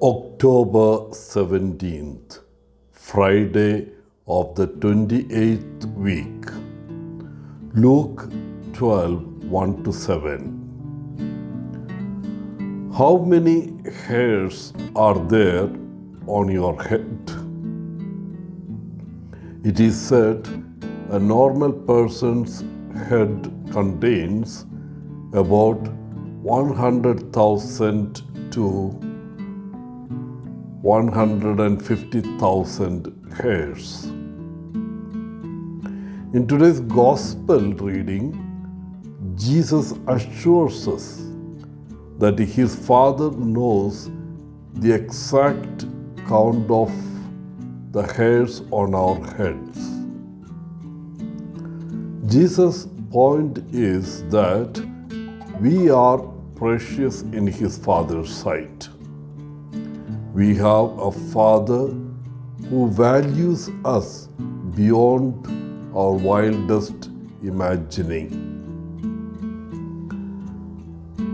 October 17th, Friday of the 28th week. Luke 12, 1 to 7. How many hairs are there on your head? It is said a normal person's head contains about 100,000 to 150,000 hairs. In today's Gospel reading, Jesus assures us that His Father knows the exact count of the hairs on our heads. Jesus' point is that we are precious in His Father's sight. We have a Father who values us beyond our wildest imagining.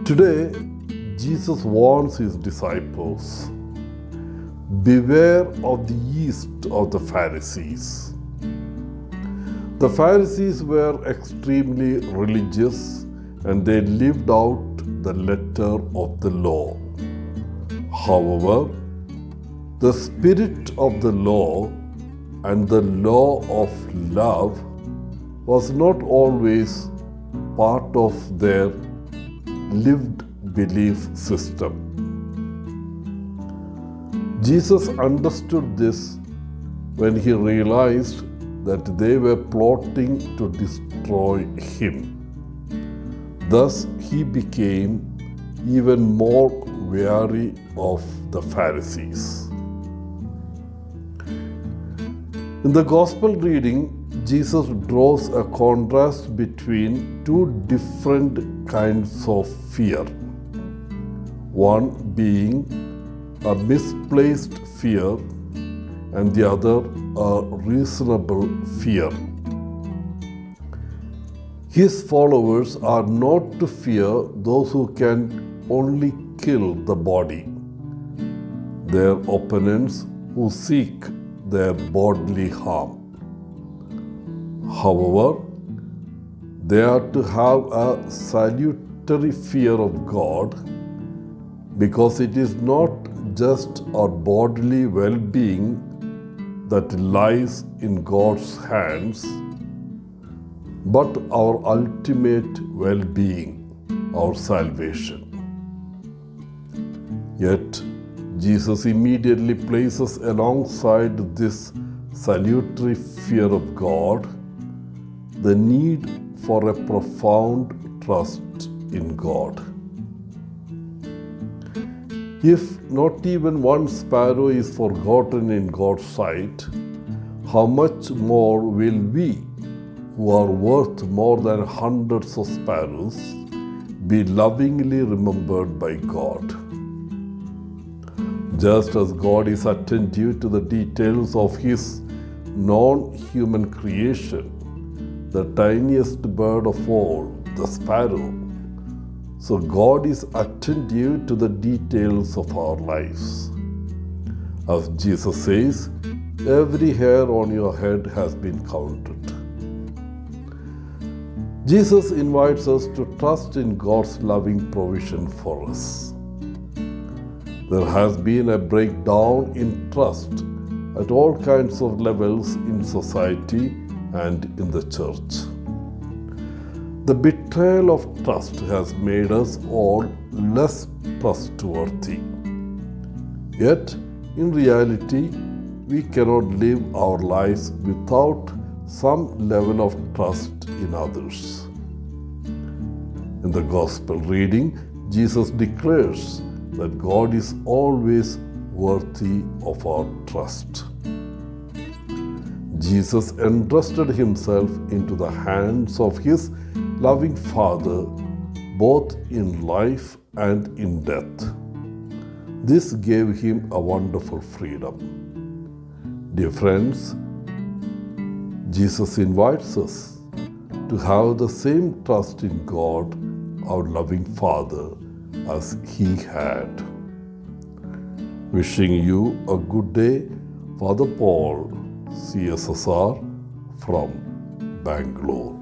Today, Jesus warns His disciples, beware of the yeast of the Pharisees. The Pharisees were extremely religious and they lived out the letter of the law. However, the spirit of the law and the law of love was not always part of their lived belief system. Jesus understood this when He realized that they were plotting to destroy Him. Thus, He became even more wary of the Pharisees. In the Gospel reading, Jesus draws a contrast between two different kinds of fear. One being a misplaced fear and the other a reasonable fear. His followers are not to fear those who can only kill the body, their opponents who seek their bodily harm. However, they are to have a salutary fear of God because it is not just our bodily well-being that lies in God's hands, but our ultimate well-being, our salvation. Yet, Jesus immediately places alongside this salutary fear of God the need for a profound trust in God. If not even one sparrow is forgotten in God's sight, how much more will we, who are worth more than hundreds of sparrows, be lovingly remembered by God? Just as God is attentive to the details of His non-human creation, the tiniest bird of all, the sparrow, so God is attentive to the details of our lives. As Jesus says, every hair on your head has been counted. Jesus invites us to trust in God's loving provision for us. There has been a breakdown in trust at all kinds of levels in society and in the church. The betrayal of trust has made us all less trustworthy. Yet, in reality, we cannot live our lives without some level of trust in others. In the Gospel reading, Jesus declares that God is always worthy of our trust. Jesus entrusted Himself into the hands of His loving Father, both in life and in death. This gave Him a wonderful freedom. Dear friends, Jesus invites us to have the same trust in God, our loving Father, as He had. Wishing you a good day, Father Paul, CSSR from Bangalore.